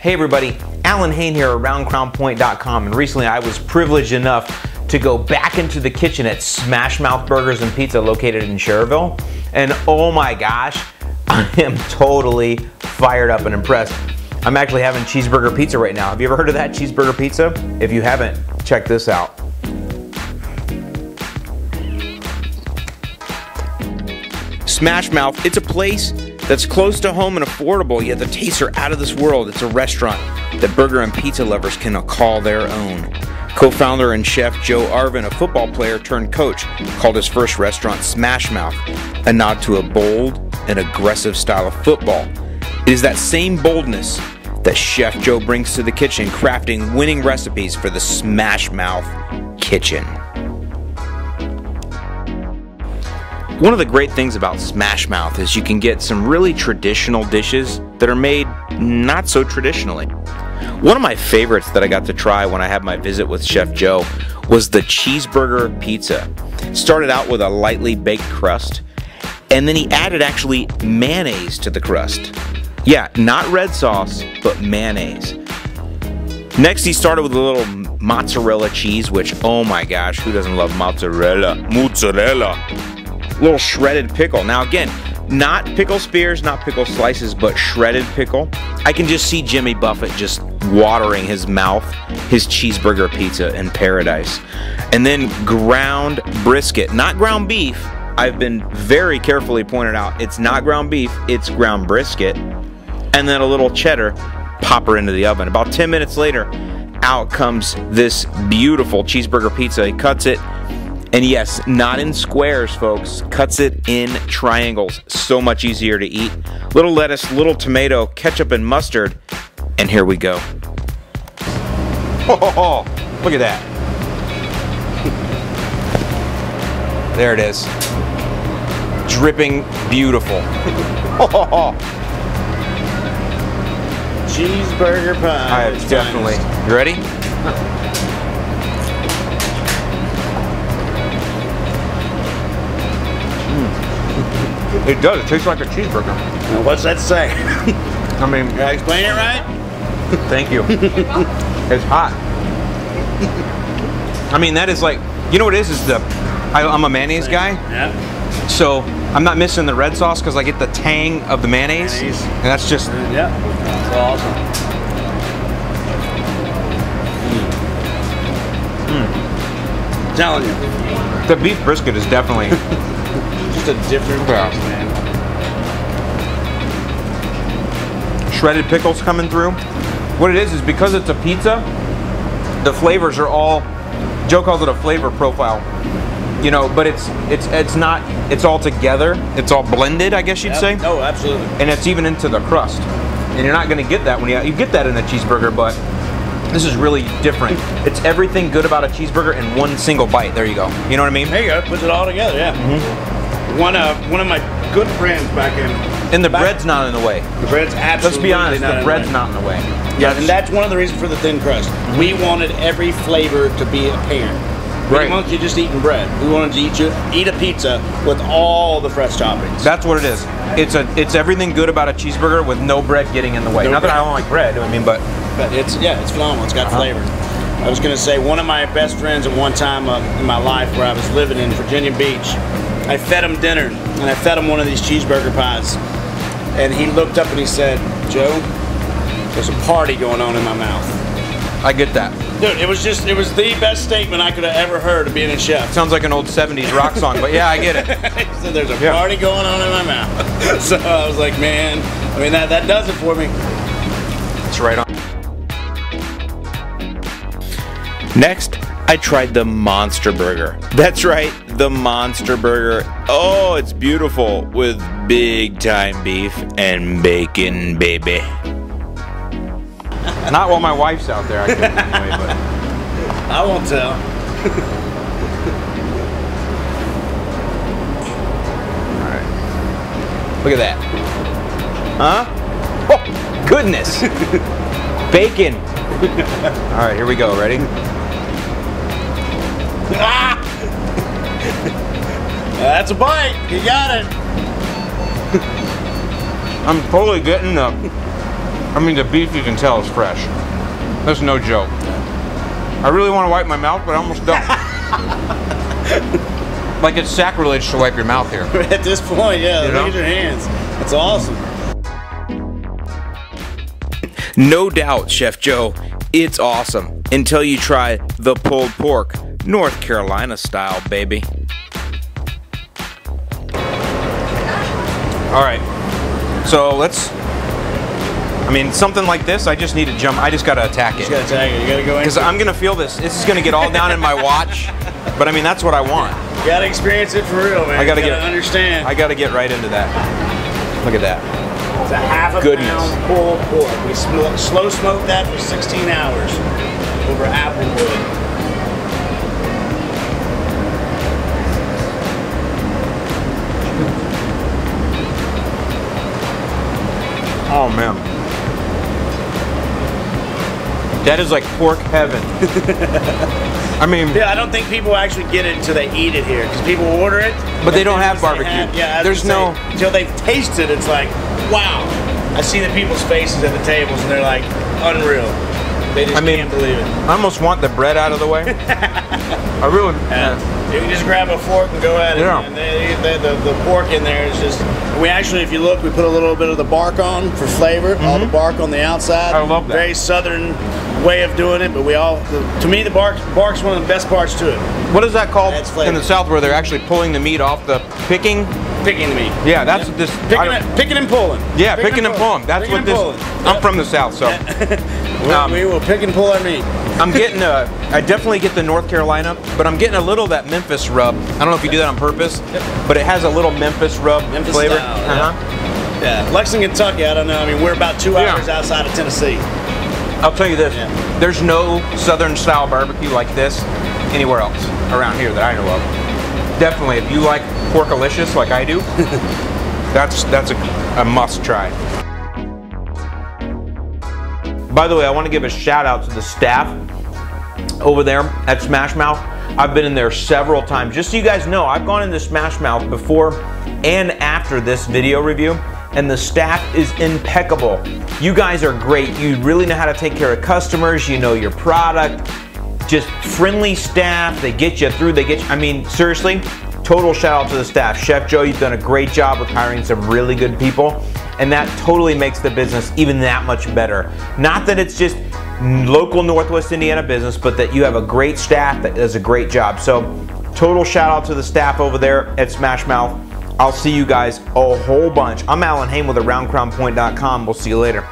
Hey everybody, Alan Hain here at RoundCrownPoint.com, and recently I was privileged enough to go back into the kitchen at Smash Mouth Burgers and Pizza located in Schererville, and oh my gosh, I am totally fired up and impressed. I'm actually having cheeseburger pizza right now. Have you ever heard of that, cheeseburger pizza? If you haven't, check this out. Smash Mouth, it's a place that's close to home and affordable, yet the tastes are out of this world. It's a restaurant that burger and pizza lovers can call their own. Co-founder and Chef Joe Arvin, a football player turned coach, called his first restaurant Smash Mouth, a nod to a bold and aggressive style of football. It is that same boldness that Chef Joe brings to the kitchen, crafting winning recipes for the Smash Mouth kitchen. One of the great things about Smash Mouth is you can get some really traditional dishes that are made not so traditionally. One of my favorites that I got to try when I had my visit with Chef Joe was the cheeseburger pizza. It started out with a lightly baked crust, and then he added actually mayonnaise to the crust. Yeah, not red sauce, but mayonnaise. Next, he started with a little mozzarella cheese, which, oh my gosh, who doesn't love mozzarella? Mozzarella. Little shredded pickle. Now again, not pickle spears, not pickle slices, but shredded pickle. I can just see Jimmy Buffett just watering his mouth, his cheeseburger pizza in paradise. And then ground brisket, not ground beef. I've been very carefully pointed out, it's not ground beef, it's ground brisket. And then a little cheddar, pop her into the oven. About 10 minutes later, out comes this beautiful cheeseburger pizza. He cuts it. And yes, not in squares, folks. Cuts it in triangles. So much easier to eat. Little lettuce, little tomato, ketchup and mustard. And here we go. Oh, look at that. There it is. Dripping beautiful. Cheeseburger pie. I definitely. You ready? It does. It tastes like a cheeseburger. Now, what's that say? I mean, Did I explain it right? Thank you. It's hot. I mean, that is like, you know what it is? I'm a mayonnaise guy. Yeah. So I'm not missing the red sauce because I get the tang of the mayonnaise. And that's just. Yeah. That's awesome. Telling you. The beef brisket is definitely. Just a different taste, man. Shredded pickles coming through. What it is because it's a pizza, the flavors are all, Joe calls it a flavor profile. You know, but it's not, it's all together. It's all blended, I guess you'd say. Oh, absolutely. And it's even into the crust. And you're not gonna get that when you get that in a cheeseburger, but this is really different. It's everything good about a cheeseburger in one single bite. There you go. You know what I mean? There you go. Puts it all together. Yeah. Mm-hmm. One of my good friends back in. And the bread's not in the way. The bread's absolutely. Let's be honest. The bread's not in the way. Yeah, and that's one of the reasons for the thin crust. Mm-hmm. We wanted every flavor to be apparent. We didn't want you just eating bread. We wanted to eat a pizza with all the fresh toppings. That's what it is. It's everything good about a cheeseburger with no bread getting in the way. Not that I don't like bread. I mean, but it's phenomenal. It's got flavor. I was going to say, one of my best friends at one time in my life where I was living in Virginia Beach, I fed him dinner, and I fed him one of these cheeseburger pies. And he looked up and he said, "Joe, there's a party going on in my mouth." I get that. Dude, it was the best statement I could have ever heard of being a chef. Sounds like an old 70s rock song, but yeah, I get it. He said, "There's a party going on in my mouth." So I was like, man, I mean, that does it for me. It's right on. Next, I tried the Monster Burger. That's right, the Monster Burger. Oh, it's beautiful with big time beef and bacon, baby. Not while my wife's out there, I couldn't anyway, but. I won't tell. Alright. Look at that. Huh? Oh, goodness. Bacon. Alright, here we go. Ready? Ah! That's a bite. You got it. I'm totally getting the I mean, the beef you can tell is fresh. That's no joke. I really want to wipe my mouth, but I almost don't. Like it's sacrilege to wipe your mouth here. At this point, yeah, look at your hands. That's awesome. No doubt, Chef Joe, it's awesome until you try the pulled pork, North Carolina style, baby. All right, so let's, I mean, something like this, I just need to jump, I just gotta attack it. You gotta attack it, you gotta go in. Because I'm gonna feel this is gonna get all down in my watch, but I mean, that's what I want. You gotta experience it for real, man. I gotta understand. I gotta get right into that. Look at that. It's a half a pound pulled pork. We slow smoked that for 16 hours over applewood. Oh man. That is like pork heaven. I mean, yeah, I don't think people actually get it until they eat it here, because people order it, but they don't have barbecue. There's no until they've tasted. It's like, wow. I see the people's faces at the tables, and they're like, unreal. They just can't believe it. I almost want the bread out of the way. I really. You can just grab a fork and go at it. Yeah. And the pork in there is just. We actually, if you look, we put a little bit of the bark on for flavor. All the bark on the outside. I love that. Very southern way of doing it, but we all. To me, the bark's one of the best parts to it. What is that called in the South, where they're actually pulling the meat off the picking? Picking the meat. Yeah, that's what this. Picking and pulling. Yeah, picking and pulling. That's what this. I'm from the South, so. We will pick and pull our meat. I'm getting I definitely get the North Carolina, but I'm getting a little of that Memphis rub. I don't know if you do that on purpose, but it has a little Memphis rub flavor. Style, yeah. Lexington, Kentucky, I don't know. I mean, we're about 2 hours outside of Tennessee. I'll tell you this, there's no Southern style barbecue like this anywhere else around here that I know of. Definitely, if you like Porkalicious like I do, that's a must try. By the way, I want to give a shout out to the staff over there at Smash Mouth. I've been in there several times. Just so you guys know, I've gone into Smash Mouth before and after this video review, and the staff is impeccable. You guys are great. You really know how to take care of customers. You know your product. Just friendly staff. They get you through. I mean, seriously, total shout out to the staff. Chef Joe, you've done a great job with hiring some really good people, and that totally makes the business even that much better. Not that it's just local Northwest Indiana business, but that you have a great staff that does a great job. So total shout out to the staff over there at Smash Mouth. I'll see you guys a whole bunch. I'm Alan Haim with AroundCrownPoint.com. We'll see you later.